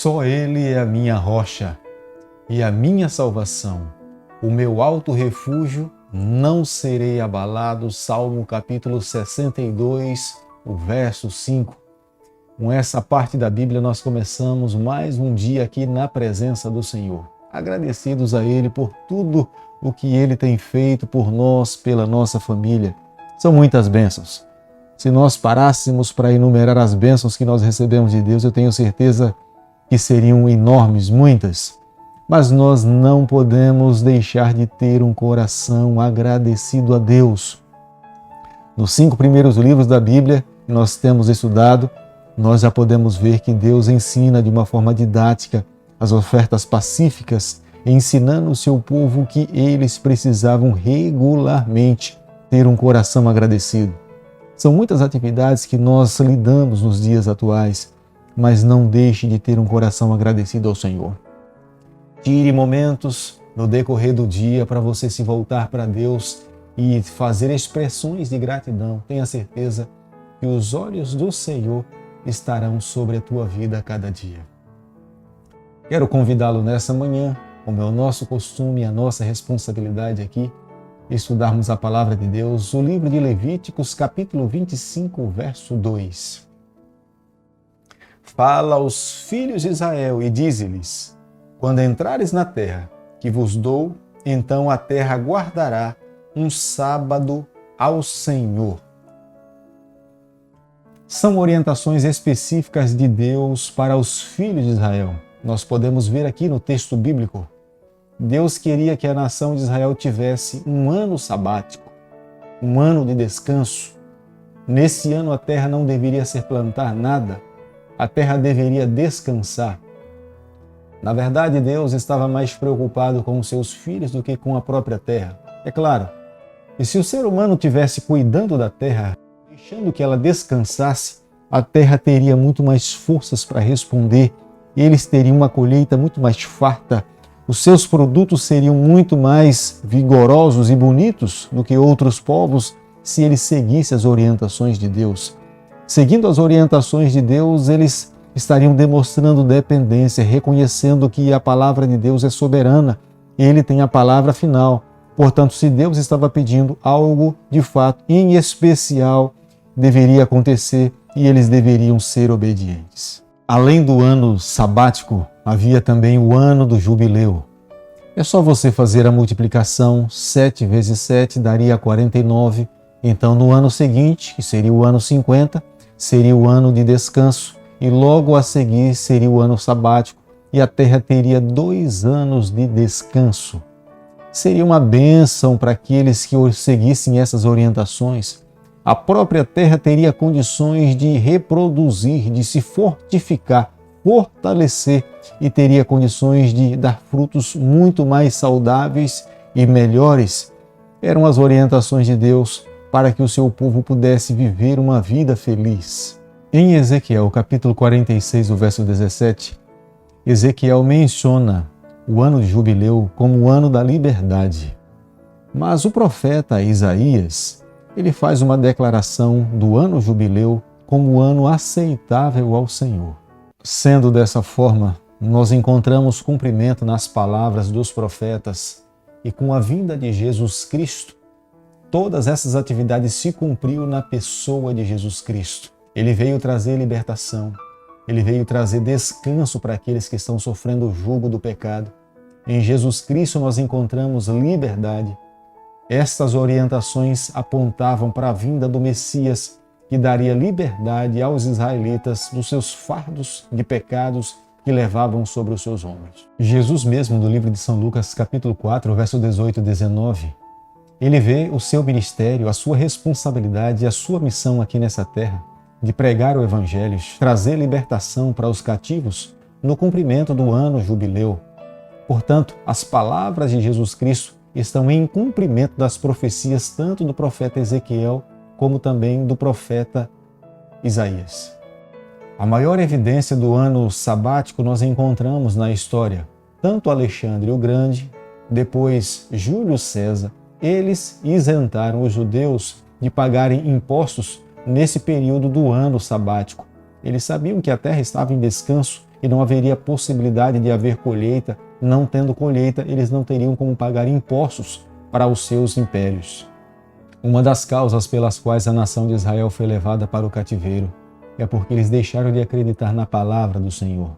Só Ele é a minha rocha e a minha salvação, o meu alto refúgio, não serei abalado. Salmo capítulo 62, o verso 5. Com essa parte da Bíblia nós começamos mais um dia aqui na presença do Senhor, agradecidos a Ele por tudo o que Ele tem feito por nós, pela nossa família. São muitas bênçãos. Se nós parássemos para enumerar as bênçãos que nós recebemos de Deus, eu tenho certeza que seriam enormes, muitas. Mas nós não podemos deixar de ter um coração agradecido a Deus. Nos 5 primeiros livros da Bíblia que nós temos estudado, nós já podemos ver que Deus ensina de uma forma didática as ofertas pacíficas, ensinando o seu povo que eles precisavam regularmente ter um coração agradecido. São muitas atividades que nós lidamos nos dias atuais, mas não deixe de ter um coração agradecido ao Senhor. Tire momentos no decorrer do dia para você se voltar para Deus e fazer expressões de gratidão. Tenha certeza que os olhos do Senhor estarão sobre a tua vida a cada dia. Quero convidá-lo nessa manhã, como é o nosso costume e a nossa responsabilidade aqui, estudarmos a palavra de Deus, o livro de Levíticos, capítulo 25, verso 2. Fala aos filhos de Israel e dize-lhes: quando entrares na terra que vos dou, então a terra guardará um sábado ao Senhor. São orientações específicas de Deus para os filhos de Israel. Nós podemos ver aqui no texto bíblico. Deus queria que a nação de Israel tivesse um ano sabático, um ano de descanso. Nesse ano a terra não deveria ser plantar nada, a terra deveria descansar. Na verdade, Deus estava mais preocupado com os seus filhos do que com a própria terra. É claro, e se o ser humano estivesse cuidando da terra, deixando que ela descansasse, a terra teria muito mais forças para responder, eles teriam uma colheita muito mais farta, os seus produtos seriam muito mais vigorosos e bonitos do que outros povos se eles seguissem as orientações de Deus. Seguindo as orientações de Deus, eles estariam demonstrando dependência, reconhecendo que a palavra de Deus é soberana, Ele tem a palavra final. Portanto, se Deus estava pedindo algo de fato, em especial, deveria acontecer e eles deveriam ser obedientes. Além do ano sabático, havia também o ano do jubileu. É só você fazer a multiplicação, 7 vezes 7 daria 49. Então, no ano seguinte, que seria o ano 50, seria o ano de descanso, e logo a seguir seria o ano sabático, e a terra teria 2 anos de descanso. Seria uma bênção para aqueles que seguissem essas orientações. A própria terra teria condições de reproduzir, de se fortificar, fortalecer, e teria condições de dar frutos muito mais saudáveis e melhores. Eram as orientações de Deus para que o seu povo pudesse viver uma vida feliz. Em Ezequiel, capítulo 46, o verso 17, Ezequiel menciona o ano de jubileu como o ano da liberdade. Mas o profeta Isaías, ele faz uma declaração do ano jubileu como o ano aceitável ao Senhor. Sendo dessa forma, nós encontramos cumprimento nas palavras dos profetas, e com a vinda de Jesus Cristo, todas essas atividades se cumpriu na pessoa de Jesus Cristo. Ele veio trazer libertação, ele veio trazer descanso para aqueles que estão sofrendo o jugo do pecado. Em Jesus Cristo nós encontramos liberdade. Estas orientações apontavam para a vinda do Messias, que daria liberdade aos israelitas dos seus fardos de pecados que levavam sobre os seus ombros. Jesus mesmo, no livro de São Lucas, capítulo 4, verso 18 e 19, ele vê o seu ministério, a sua responsabilidade e a sua missão aqui nessa terra, de pregar o Evangelho, trazer libertação para os cativos no cumprimento do ano jubileu. Portanto, as palavras de Jesus Cristo estão em cumprimento das profecias tanto do profeta Ezequiel como também do profeta Isaías. A maior evidência do ano sabático nós encontramos na história. Tanto Alexandre o Grande, depois Júlio César, eles isentaram os judeus de pagarem impostos nesse período do ano sabático. Eles sabiam que a terra estava em descanso e não haveria possibilidade de haver colheita. Não tendo colheita, eles não teriam como pagar impostos para os seus impérios. Uma das causas pelas quais a nação de Israel foi levada para o cativeiro é porque eles deixaram de acreditar na palavra do Senhor.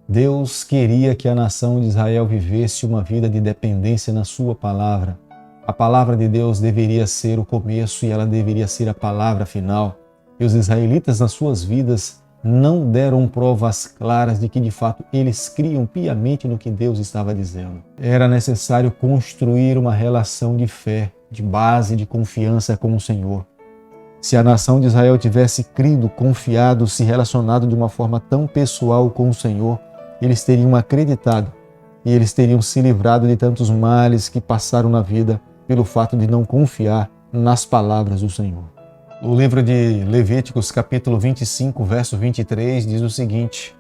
Deus queria que a nação de Israel vivesse uma vida de dependência na sua palavra. A palavra de Deus deveria ser o começo e ela deveria ser a palavra final. E os israelitas, nas suas vidas, não deram provas claras de que, de fato, eles criam piamente no que Deus estava dizendo. Era necessário construir uma relação de fé, de base, de confiança com o Senhor. Se a nação de Israel tivesse crido, confiado, se relacionado de uma forma tão pessoal com o Senhor, eles teriam acreditado e eles teriam se livrado de tantos males que passaram na vida pelo fato de não confiar nas palavras do Senhor. O livro de Levíticos, capítulo 25, verso 23, diz o seguinte: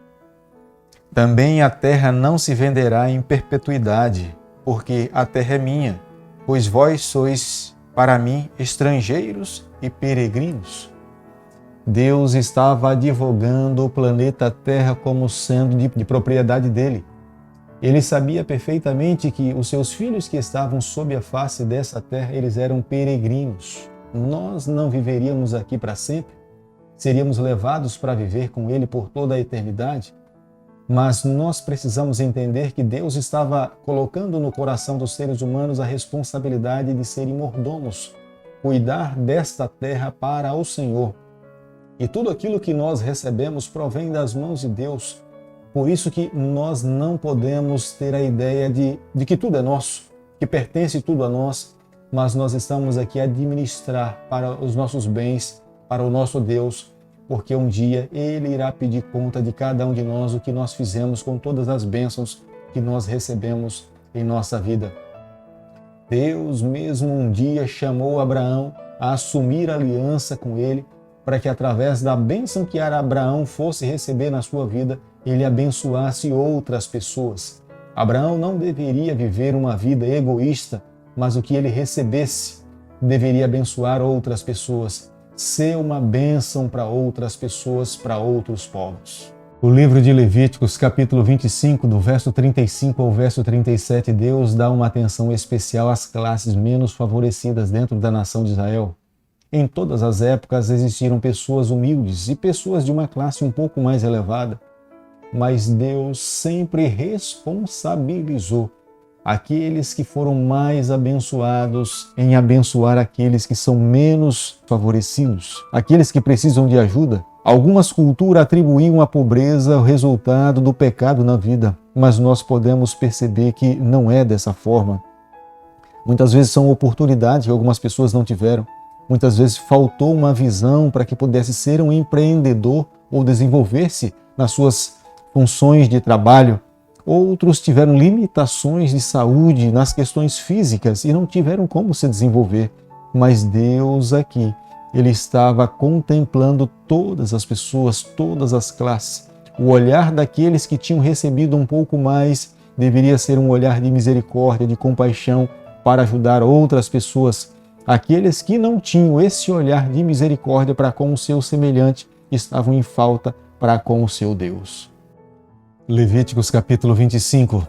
Também a terra não se venderá em perpetuidade, porque a terra é minha, pois vós sois para mim estrangeiros e peregrinos. Deus estava advogando o planeta Terra como sendo de propriedade dele. Ele sabia perfeitamente que os seus filhos que estavam sob a face dessa terra, eles eram peregrinos. Nós não viveríamos aqui para sempre, seríamos levados para viver com ele por toda a eternidade. Mas nós precisamos entender que Deus estava colocando no coração dos seres humanos a responsabilidade de serem mordomos, cuidar desta terra para o Senhor. E tudo aquilo que nós recebemos provém das mãos de Deus. Por isso que nós não podemos ter a ideia de que tudo é nosso, que pertence tudo a nós, mas nós estamos aqui a administrar para os nossos bens, para o nosso Deus, porque um dia Ele irá pedir conta de cada um de nós o que nós fizemos com todas as bênçãos que nós recebemos em nossa vida. Deus mesmo um dia chamou Abraão a assumir aliança com ele, para que através da bênção que Abraão fosse receber na sua vida, ele abençoasse outras pessoas. Abraão não deveria viver uma vida egoísta, mas o que ele recebesse deveria abençoar outras pessoas, ser uma bênção para outras pessoas, para outros povos. O livro de Levíticos, capítulo 25, do verso 35 ao verso 37, Deus dá uma atenção especial às classes menos favorecidas dentro da nação de Israel. Em todas as épocas existiram pessoas humildes e pessoas de uma classe um pouco mais elevada, mas Deus sempre responsabilizou aqueles que foram mais abençoados em abençoar aqueles que são menos favorecidos, aqueles que precisam de ajuda. Algumas culturas atribuíam a pobreza o resultado do pecado na vida, mas nós podemos perceber que não é dessa forma. Muitas vezes são oportunidades que algumas pessoas não tiveram. Muitas vezes faltou uma visão para que pudesse ser um empreendedor ou desenvolver-se nas suas funções de trabalho. Outros tiveram limitações de saúde nas questões físicas e não tiveram como se desenvolver. Mas Deus aqui, Ele estava contemplando todas as pessoas, todas as classes. O olhar daqueles que tinham recebido um pouco mais deveria ser um olhar de misericórdia, de compaixão para ajudar outras pessoas. Aqueles que não tinham esse olhar de misericórdia para com o seu semelhante estavam em falta para com o seu Deus. Levíticos capítulo 25.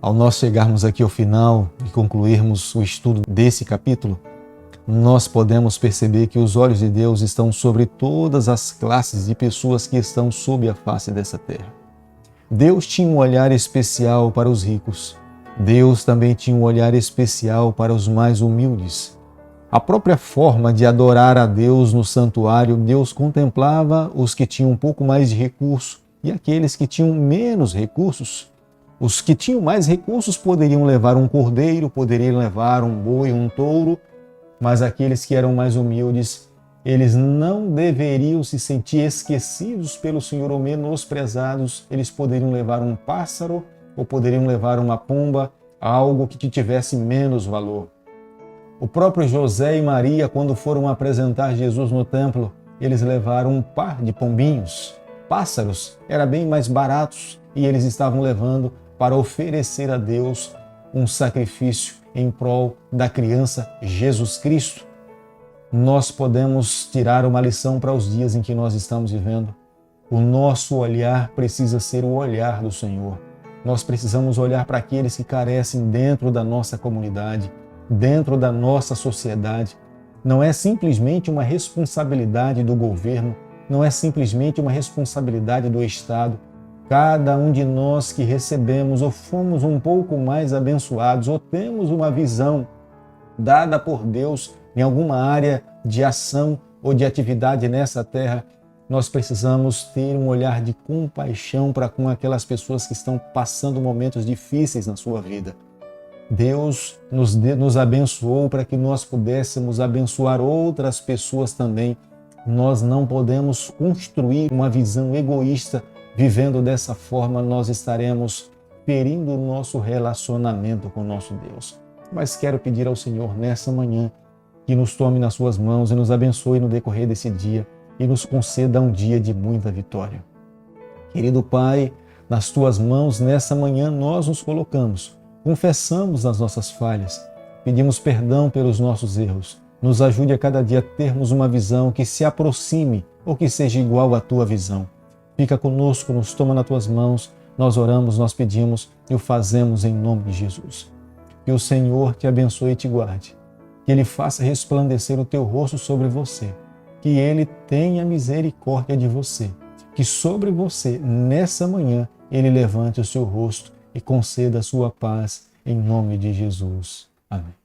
Ao nós chegarmos aqui ao final e concluirmos o estudo desse capítulo, nós podemos perceber que os olhos de Deus estão sobre todas as classes de pessoas que estão sob a face dessa terra. Deus tinha um olhar especial para os ricos. Deus também tinha um olhar especial para os mais humildes. A própria forma de adorar a Deus no santuário, Deus contemplava os que tinham um pouco mais de recurso e aqueles que tinham menos recursos. Os que tinham mais recursos poderiam levar um cordeiro, poderiam levar um boi, um touro, mas aqueles que eram mais humildes, eles não deveriam se sentir esquecidos pelo Senhor ou menosprezados. Eles poderiam levar um pássaro ou poderiam levar uma pomba, algo que tivesse menos valor. O próprio José e Maria, quando foram apresentar Jesus no templo, eles levaram um par de pombinhos. Pássaros eram bem mais baratos e eles estavam levando para oferecer a Deus um sacrifício em prol da criança Jesus Cristo. Nós podemos tirar uma lição para os dias em que nós estamos vivendo. O nosso olhar precisa ser o olhar do Senhor. Nós precisamos olhar para aqueles que carecem dentro da nossa comunidade, dentro da nossa sociedade. Não é simplesmente uma responsabilidade do governo, não é simplesmente uma responsabilidade do Estado. Cada um de nós que recebemos ou fomos um pouco mais abençoados ou temos uma visão dada por Deus em alguma área de ação ou de atividade nessa terra, nós precisamos ter um olhar de compaixão para com aquelas pessoas que estão passando momentos difíceis na sua vida. Deus nos abençoou para que nós pudéssemos abençoar outras pessoas também. Nós não podemos construir uma visão egoísta. Vivendo dessa forma, nós estaremos ferindo o nosso relacionamento com o nosso Deus. Mas quero pedir ao Senhor nessa manhã que nos tome nas suas mãos e nos abençoe no decorrer desse dia e nos conceda um dia de muita vitória. Querido Pai, nas tuas mãos nessa manhã nós nos colocamos, confessamos as nossas falhas, pedimos perdão pelos nossos erros. Nos ajude a cada dia a termos uma visão que se aproxime ou que seja igual à tua visão. Fica conosco, nos toma nas tuas mãos, nós oramos, nós pedimos e o fazemos em nome de Jesus. Que o Senhor te abençoe e te guarde, que Ele faça resplandecer o teu rosto sobre você, que Ele tenha misericórdia de você, que sobre você, nessa manhã, Ele levante o seu rosto e conceda a sua paz, em nome de Jesus. Amém.